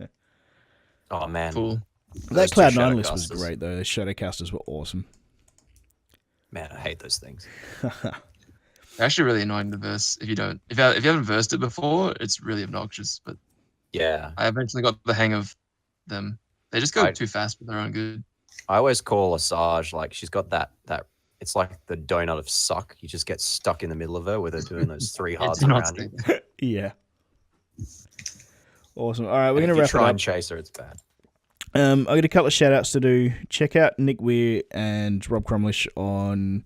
Speaker 4: Oh, man.
Speaker 2: Fool.
Speaker 1: That
Speaker 4: Those two
Speaker 1: Cloud9 list was
Speaker 4: Shadowcasters.
Speaker 1: great, though. The Shadowcasters were awesome.
Speaker 4: Man, I hate those things.
Speaker 2: They're actually really annoying to verse if you haven't versed it before. It's really obnoxious, but
Speaker 4: Yeah.
Speaker 2: I eventually got the hang of them. They just go
Speaker 4: I-
Speaker 2: too fast for their own good.
Speaker 4: I always call Asajj, like, she's got that it's like the donut of suck. You just get stuck in the middle of her with her doing those 3
Speaker 2: I
Speaker 4: hards
Speaker 2: do not
Speaker 4: around you.
Speaker 2: say that.
Speaker 1: Yeah. Awesome. All right, we're
Speaker 4: And
Speaker 1: going to
Speaker 4: if you
Speaker 1: wrap it
Speaker 4: try
Speaker 1: up.
Speaker 4: and chase her, it's bad.
Speaker 1: I got a couple of shout outs to do. Check out Nick Weir and Rob Crumlish on.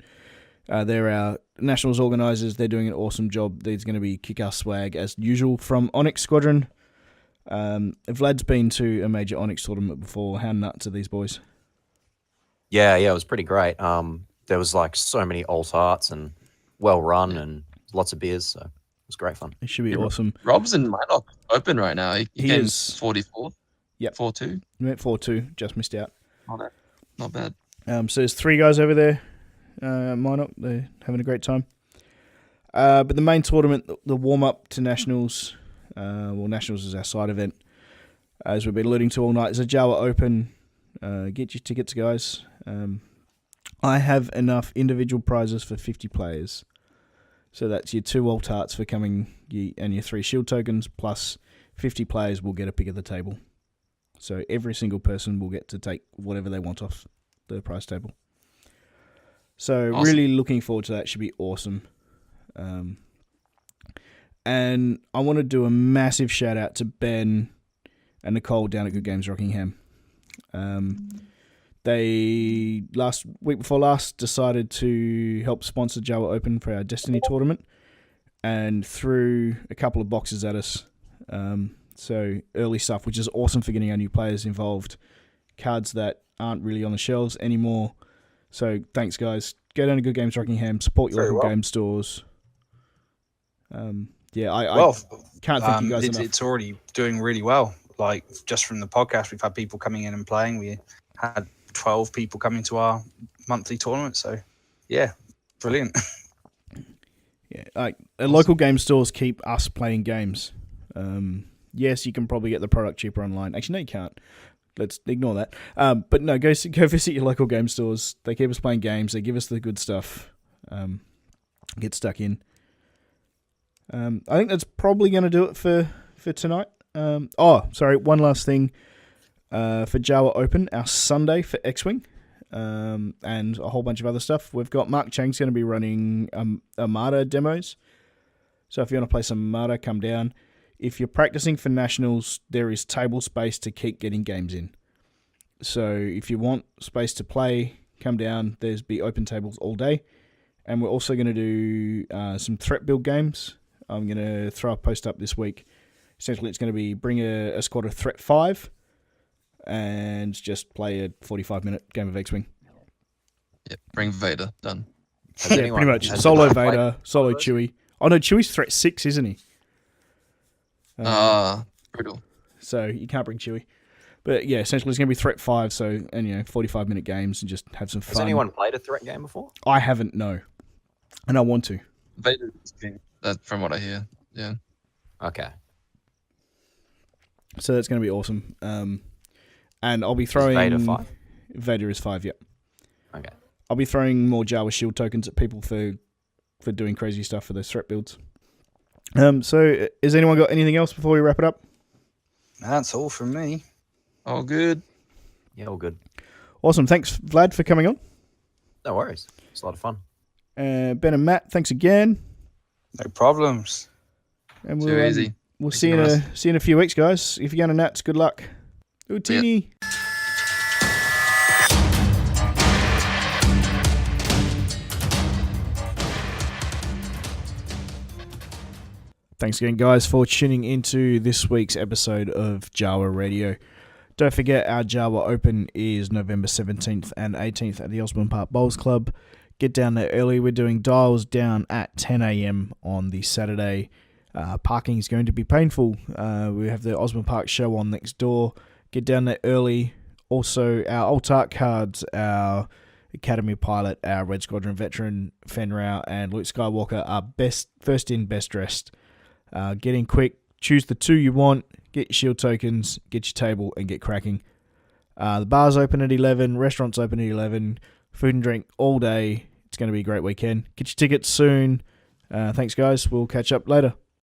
Speaker 1: They're our Nationals organisers. They're doing an awesome job. There's going to be kick-ass swag as usual from Onyx Squadron. Vlad's been to a major Onyx tournament before. How nuts are these boys?
Speaker 4: Yeah, it was pretty great. There was like so many alt arts and well run and lots of beers, so it was great fun.
Speaker 1: It should be
Speaker 2: Yeah,
Speaker 1: awesome.
Speaker 2: Rob's in Minoc Open right now. He
Speaker 1: He
Speaker 2: came
Speaker 1: is.
Speaker 2: 44th.
Speaker 1: Yep.
Speaker 2: 4-2.
Speaker 1: We went 4-2, just missed out.
Speaker 2: Not bad.
Speaker 1: So there's 3 guys over there. Minot, they're having a great time. But the main tournament, the warm-up to Nationals, Nationals is our side event, as we've been alluding to all night, is a JAWA Open. Get your tickets, guys. I have enough individual prizes for 50 players. So that's your 2 alt arts for coming and your 3 shield tokens, plus 50 players will get a pick of the table. So every single person will get to take whatever they want off the prize table. So
Speaker 2: Awesome.
Speaker 1: really looking forward to that. Should be awesome. And I want to do a massive shout out to Ben and Nicole down at Good Games Rockingham. They week before last decided to help sponsor JAWA Open for our Destiny tournament and threw a couple of boxes at us. So early stuff, which is awesome for getting our new players involved. Cards that aren't really on the shelves anymore. So thanks, guys. Go down to Good Games Rockingham. Support your local game stores. I can't thank you guys enough.
Speaker 3: It's already doing really well. Like, just from the podcast, we've had people coming in and playing. We had 12 people coming to our monthly tournament. So, yeah, brilliant.
Speaker 1: Yeah, local game stores keep us playing games. Yes, you can probably get the product cheaper online. Actually, no, you can't. Let's ignore that. But no, go visit your local game stores. They keep us playing games. They give us the good stuff. Get stuck in. I think that's probably going to do it for tonight. One last thing. For JAWA Open, our Sunday for X-Wing, and a whole bunch of other stuff. We've got Mark Chang's going to be running Armada demos. So if you want to play some Armada, come down. If you're practicing for Nationals, there is table space to keep getting games in. So if you want space to play, come down. There's be open tables all day. And we're also going to do some threat build games. I'm going to throw a post up this week. Essentially, it's going to be bring a squad of Threat 5 and just play a 45-minute game of X-Wing.
Speaker 2: Yeah, bring Vader. Done.
Speaker 1: Pretty much. Solo Vader, solo Chewie. Oh, no, Chewie's Threat 6, isn't he?
Speaker 2: Brutal.
Speaker 1: So you can't bring Chewie. But yeah, essentially it's going to be Threat 5, 45-minute games and just have some fun.
Speaker 4: Has anyone played a threat game before?
Speaker 1: I haven't, no. And I want to.
Speaker 2: Vader is king, from what I hear. Yeah.
Speaker 4: Okay.
Speaker 1: So that's going to be awesome. And I'll be throwing...
Speaker 4: Is Vader 5?
Speaker 1: Vader is 5, yep.
Speaker 4: Okay.
Speaker 1: I'll be throwing more JAWA Shield tokens at people for doing crazy stuff for those threat builds. So has anyone got anything else before we wrap it up?
Speaker 3: That's all from me.
Speaker 2: All good.
Speaker 4: Yeah, all good.
Speaker 1: Awesome. Thanks, Vlad, for coming on.
Speaker 4: No worries. It's a lot of fun.
Speaker 1: Ben and Matt, thanks again.
Speaker 3: No problems.
Speaker 1: And
Speaker 2: Too easy.
Speaker 1: We'll see you in a few weeks, guys. If you're going to Nats, good luck. Utini. Yep. Thanks again, guys, for tuning into this week's episode of JAWA Radio. Don't forget, our JAWA Open is November 17th and 18th at the Osman Park Bowls Club. Get down there early. We're doing dials down at 10 a.m. on the Saturday. Parking is going to be painful. We have the Osman Park show on next door. Get down there early. Also, our Alt-Art cards, our Academy Pilot, our Red Squadron Veteran, Fenrir, and Luke Skywalker are first in, best dressed. Get in quick. Choose the 2 you want. Get your shield tokens. Get your table and get cracking. The bar's open at 11. Restaurants open at 11. Food and drink all day. It's going to be a great weekend. Get your tickets soon. Thanks, guys. We'll catch up later.